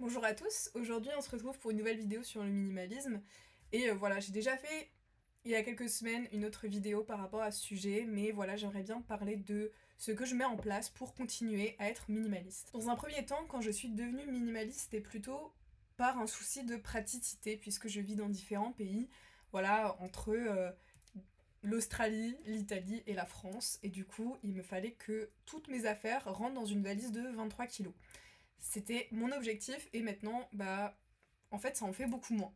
Bonjour à tous, aujourd'hui on se retrouve pour une nouvelle vidéo sur le minimalisme et voilà, j'ai déjà fait il y a quelques semaines une autre vidéo par rapport à ce sujet, mais voilà, j'aimerais bien parler de ce que je mets en place pour continuer à être minimaliste. Dans un premier temps, quand je suis devenue minimaliste, c'était plutôt par un souci de praticité puisque je vis dans différents pays, voilà, entre l'Australie, l'Italie et la France, et du coup il me fallait que toutes mes affaires rentrent dans une valise de 23 kilos. C'était mon objectif et maintenant, en fait, ça en fait beaucoup moins.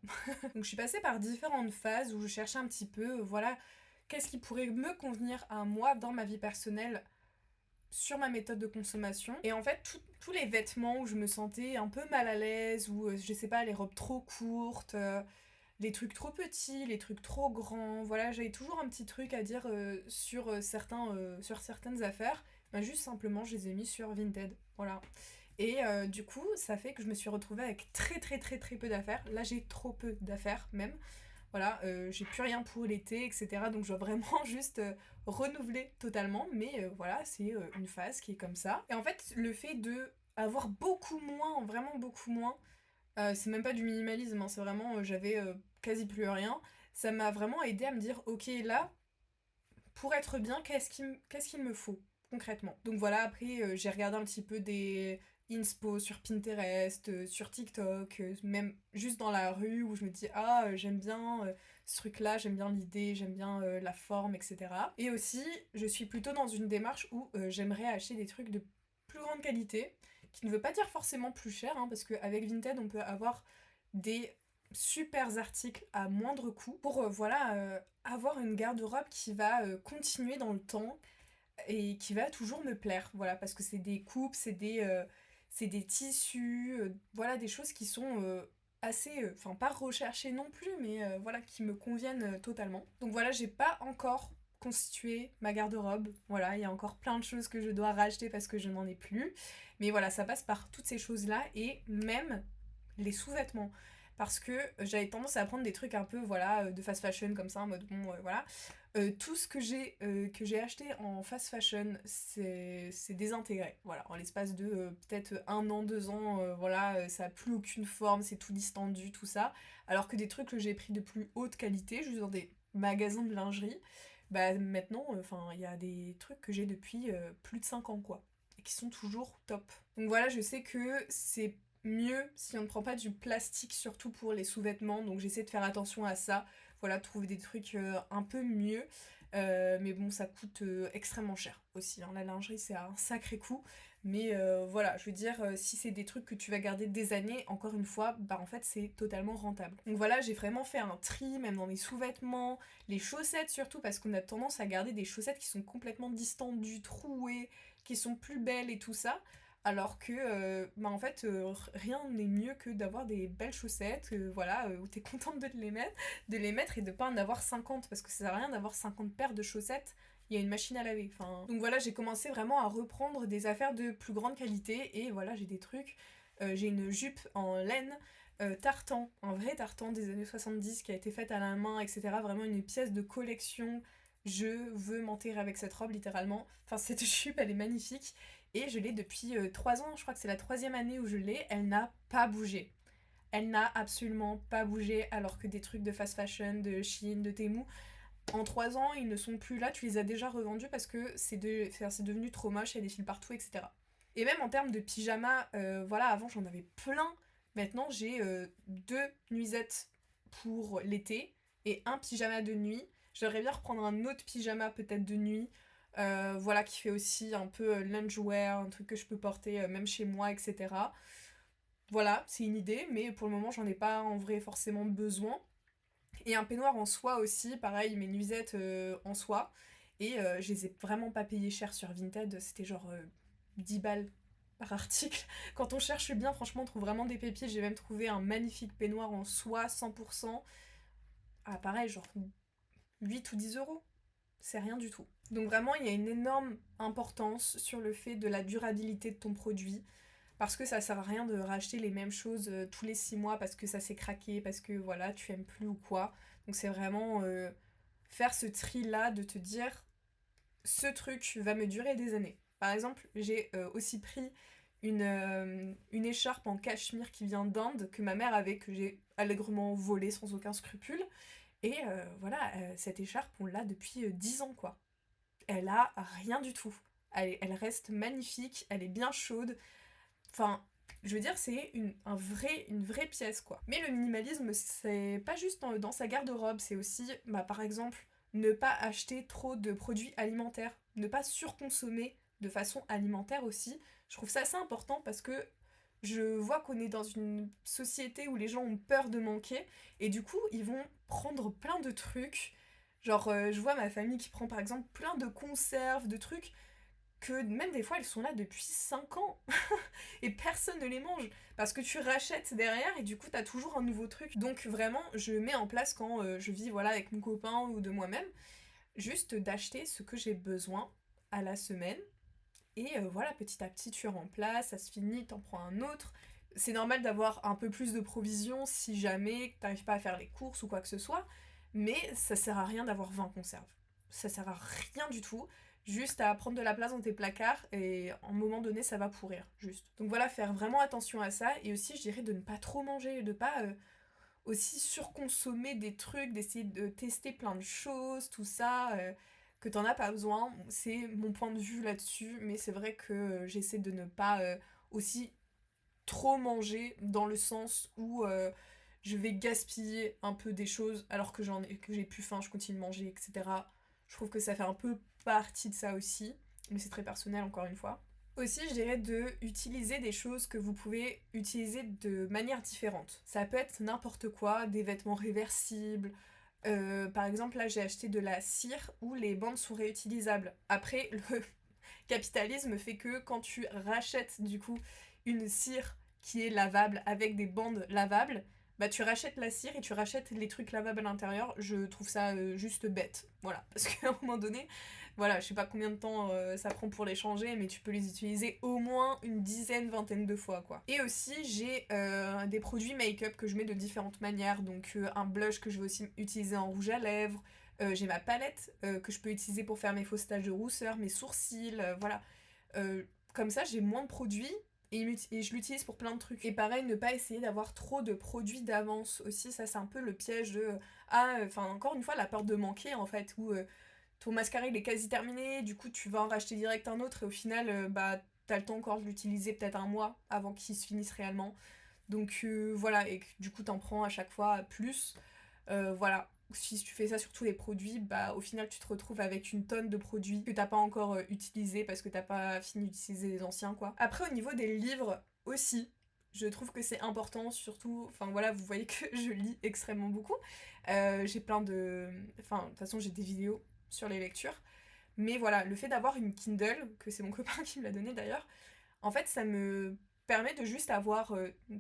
Donc je suis passée par différentes phases où je cherchais un petit peu, voilà, qu'est-ce qui pourrait me convenir à moi dans ma vie personnelle sur ma méthode de consommation. Et en fait, tous les vêtements où je me sentais un peu mal à l'aise, ou je sais pas, les robes trop courtes, les trucs trop petits, les trucs trop grands, voilà, j'avais toujours un petit truc à dire sur certaines affaires. Juste simplement, je les ai mis sur Vinted, voilà. Et du coup, ça fait que je me suis retrouvée avec très très très très peu d'affaires. Là, j'ai trop peu d'affaires même. Voilà, j'ai plus rien pour l'été, etc. Donc je dois vraiment juste renouveler totalement. Mais voilà, c'est une phase qui est comme ça. Et en fait, le fait de avoir beaucoup moins, vraiment beaucoup moins, c'est même pas du minimalisme, hein, c'est vraiment, j'avais quasi plus rien. Ça m'a vraiment aidé à me dire, ok, là, pour être bien, qu'est-ce qu'il me faut concrètement? Donc voilà, après j'ai regardé un petit peu des inspo sur Pinterest, sur TikTok, même juste dans la rue où je me dis ah j'aime bien ce truc-là, j'aime bien l'idée, j'aime bien la forme, etc. Et aussi, je suis plutôt dans une démarche où j'aimerais acheter des trucs de plus grande qualité, qui ne veut pas dire forcément plus cher, hein, parce qu'avec Vinted on peut avoir des super articles à moindre coût pour avoir une garde-robe qui va continuer dans le temps et qui va toujours me plaire. Voilà, parce que c'est des coupes, c'est des tissus, voilà, des choses qui sont assez, enfin pas recherchées non plus, mais voilà, qui me conviennent totalement. Donc voilà, j'ai pas encore constitué ma garde-robe. Voilà, il y a encore plein de choses que je dois racheter parce que je n'en ai plus. Mais voilà, ça passe par toutes ces choses-là et même les sous-vêtements parce que j'avais tendance à prendre des trucs un peu voilà de fast fashion comme ça en mode bon voilà. Tout ce que j'ai acheté en fast fashion c'est désintégré voilà en l'espace de peut-être 1 an 2 ans voilà ça a plus aucune forme, c'est tout distendu tout ça, alors que des trucs que j'ai pris de plus haute qualité juste dans des magasins de lingerie, bah maintenant enfin il y a des trucs que j'ai depuis plus de 5 ans quoi et qui sont toujours top. Donc voilà, je sais que c'est mieux si on ne prend pas du plastique, surtout pour les sous-vêtements, donc j'essaie de faire attention à ça, voilà, trouver des trucs un peu mieux. Mais bon, ça coûte extrêmement cher aussi, hein. La lingerie, c'est un sacré coût. Mais voilà, je veux dire, si c'est des trucs que tu vas garder des années, encore une fois, bah en fait, c'est totalement rentable. Donc voilà, j'ai vraiment fait un tri, même dans les sous-vêtements, les chaussettes surtout, parce qu'on a tendance à garder des chaussettes qui sont complètement distendues, trouées, qui sont plus belles et tout ça. Alors que, en fait, rien n'est mieux que d'avoir des belles chaussettes, voilà, où t'es contente de les mettre et de pas en avoir 50, parce que ça sert à rien d'avoir 50 paires de chaussettes, il y a une machine à laver. Enfin, donc voilà, j'ai commencé vraiment à reprendre des affaires de plus grande qualité, et voilà, j'ai des trucs. J'ai une jupe en laine, tartan, un vrai tartan des années 70 qui a été faite à la main, etc. Vraiment une pièce de collection. Je veux m'enterrer avec cette robe littéralement. Enfin, cette jupe, elle est magnifique. Et je l'ai depuis 3 ans, je crois que c'est la troisième année où je l'ai, elle n'a pas bougé. Elle n'a absolument pas bougé, alors que des trucs de fast fashion, de Shein, de Temu, en 3 ans, ils ne sont plus là, tu les as déjà revendus parce que c'est devenu trop moche, il y a des fils partout, etc. Et même en termes de pyjama, voilà, avant j'en avais plein. Maintenant j'ai 2 nuisettes pour l'été et un pyjama de nuit. J'aimerais bien reprendre un autre pyjama peut-être de nuit, voilà, qui fait aussi un peu loungewear, un truc que je peux porter même chez moi, etc. Voilà, c'est une idée, mais pour le moment j'en ai pas en vrai forcément besoin. Et un peignoir en soie aussi, pareil, mes nuisettes en soie. Et je les ai vraiment pas payées cher sur Vinted, c'était genre 10 balles par article. Quand on cherche bien, franchement, on trouve vraiment des pépites. J'ai même trouvé un magnifique peignoir en soie 100%. Ah, pareil, genre 8 ou 10 euros. C'est rien du tout. Donc vraiment, il y a une énorme importance sur le fait de la durabilité de ton produit. Parce que ça sert à rien de racheter les mêmes choses tous les 6 mois parce que ça s'est craqué, parce que voilà, tu aimes plus ou quoi. Donc c'est vraiment faire ce tri-là de te dire ce truc va me durer des années. Par exemple, j'ai aussi pris une écharpe en cachemire qui vient d'Inde que ma mère avait, que j'ai allègrement volée sans aucun scrupule. Et voilà, cette écharpe, on l'a depuis 10 ans, quoi. Elle a rien du tout. Elle reste magnifique, elle est bien chaude. Enfin, je veux dire, c'est une vraie pièce, quoi. Mais le minimalisme, c'est pas juste dans sa garde-robe, c'est aussi, bah, par exemple, ne pas acheter trop de produits alimentaires, ne pas surconsommer de façon alimentaire aussi. Je trouve ça assez important parce que je vois qu'on est dans une société où les gens ont peur de manquer et du coup, ils vont prendre plein de trucs. Genre, je vois ma famille qui prend par exemple plein de conserves, de trucs que même des fois elles sont là depuis 5 ans et personne ne les mange parce que tu rachètes derrière et du coup t'as toujours un nouveau truc. Donc vraiment je mets en place quand je vis voilà avec mon copain ou de moi-même, juste d'acheter ce que j'ai besoin à la semaine et voilà petit à petit tu remplaces, ça se finit, t'en prends un autre. C'est normal d'avoir un peu plus de provisions si jamais t'arrives pas à faire les courses ou quoi que ce soit, mais ça sert à rien d'avoir 20 conserves. Ça sert à rien du tout, juste à prendre de la place dans tes placards et à un moment donné ça va pourrir, juste. Donc voilà, faire vraiment attention à ça et aussi je dirais de ne pas trop manger, de pas aussi surconsommer des trucs, d'essayer de tester plein de choses, tout ça, que t'en as pas besoin. C'est mon point de vue là-dessus, mais c'est vrai que j'essaie de ne pas aussi trop manger dans le sens où je vais gaspiller un peu des choses alors que j'ai plus faim, je continue de manger, etc. Je trouve que ça fait un peu partie de ça aussi, mais c'est très personnel encore une fois. Aussi, je dirais de utiliser des choses que vous pouvez utiliser de manière différente. Ça peut être n'importe quoi, des vêtements réversibles. Par exemple, là, j'ai acheté de la cire où les bandes sont réutilisables. Après, le capitalisme fait que quand tu rachètes du coup une cire qui est lavable avec des bandes lavables, bah tu rachètes la cire et tu rachètes les trucs lavables à l'intérieur. Je trouve ça juste bête. Voilà, parce qu'à un moment donné, voilà, je sais pas combien de temps ça prend pour les changer, mais tu peux les utiliser au moins une dizaine, vingtaine de fois, quoi. Et aussi, j'ai des produits make-up que je mets de différentes manières. Donc, un blush que je vais aussi utiliser en rouge à lèvres. J'ai ma palette que je peux utiliser pour faire mes fausses taches de rousseur, mes sourcils, voilà. Euh, Comme ça, j'ai moins de produits et je l'utilise pour plein de trucs. Et pareil, ne pas essayer d'avoir trop de produits d'avance aussi, ça c'est un peu le piège de... enfin encore une fois, la peur de manquer en fait, où ton mascara il est quasi terminé, du coup tu vas en racheter direct un autre et au final bah t'as le temps encore de l'utiliser peut-être un mois avant qu'il se finisse réellement. Donc voilà, et que, du coup t'en prends à chaque fois plus. Voilà, si tu fais ça sur tous les produits, bah au final tu te retrouves avec une tonne de produits que t'as pas encore utilisés parce que t'as pas fini d'utiliser les anciens quoi. Après au niveau des livres aussi, je trouve que c'est important, surtout, enfin voilà, vous voyez que je lis extrêmement beaucoup. J'ai plein de... Enfin, de toute façon j'ai des vidéos sur les lectures. Mais voilà, le fait d'avoir une Kindle, que c'est mon copain qui me l'a donné d'ailleurs, en fait, ça me permet de juste avoir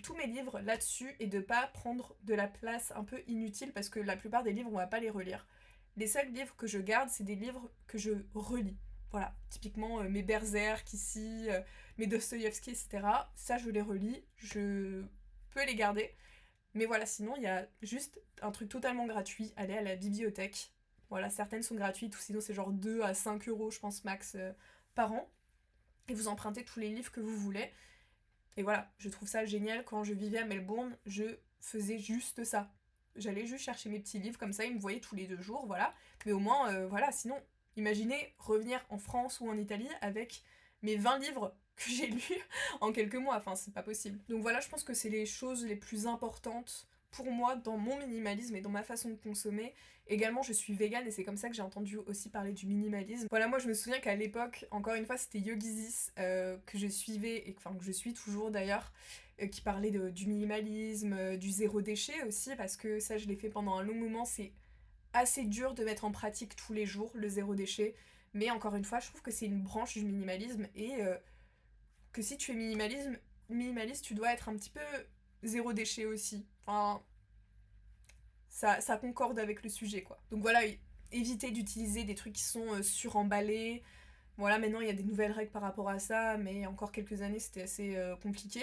tous mes livres là-dessus et de pas prendre de la place un peu inutile parce que la plupart des livres, on va pas les relire. Les seuls livres que je garde, c'est des livres que je relis. Voilà, typiquement mes Berserk ici, mes Dostoïevski, etc. Ça, je les relis, je peux les garder. Mais voilà, sinon, il y a juste un truc totalement gratuit, aller à la bibliothèque. Voilà, certaines sont gratuites, ou sinon c'est genre 2 à 5 euros, je pense, max par an. Et vous empruntez tous les livres que vous voulez. Et voilà, je trouve ça génial. Quand je vivais à Melbourne, je faisais juste ça. J'allais juste chercher mes petits livres, comme ça, ils me voyaient tous les 2 jours, voilà. Mais au moins, voilà, sinon, imaginez revenir en France ou en Italie avec mes 20 livres que j'ai lus en quelques mois. Enfin, c'est pas possible. Donc voilà, je pense que c'est les choses les plus importantes pour moi dans mon minimalisme et dans ma façon de consommer. Également, je suis végane et c'est comme ça que j'ai entendu aussi parler du minimalisme. Voilà, moi je me souviens qu'à l'époque, encore une fois, c'était Yogizis que je suivais, et enfin que je suis toujours d'ailleurs, qui parlait du minimalisme, du zéro déchet aussi, parce que ça je l'ai fait pendant un long moment, c'est assez dur de mettre en pratique tous les jours le zéro déchet, mais encore une fois, je trouve que c'est une branche du minimalisme et que si tu es minimaliste, tu dois être un petit peu zéro déchet aussi. Enfin, ça concorde avec le sujet, quoi. Donc voilà, éviter d'utiliser des trucs qui sont suremballés. Voilà, maintenant il y a des nouvelles règles par rapport à ça, mais encore quelques années c'était assez compliqué.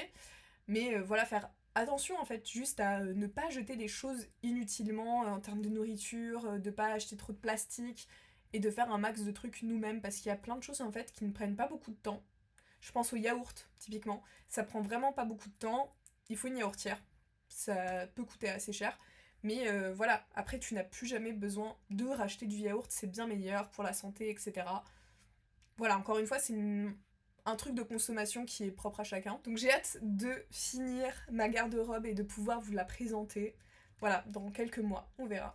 Mais voilà, faire attention en fait, juste à ne pas jeter des choses inutilement en termes de nourriture, de pas acheter trop de plastique et de faire un max de trucs nous-mêmes parce qu'il y a plein de choses en fait qui ne prennent pas beaucoup de temps. Je pense au yaourt, typiquement. Ça prend vraiment pas beaucoup de temps. Il faut une yaourtière. Ça peut coûter assez cher. Mais voilà, après tu n'as plus jamais besoin de racheter du yaourt, c'est bien meilleur pour la santé, etc. Voilà, encore une fois, un truc de consommation qui est propre à chacun. Donc j'ai hâte de finir ma garde-robe et de pouvoir vous la présenter. Voilà, dans quelques mois, on verra.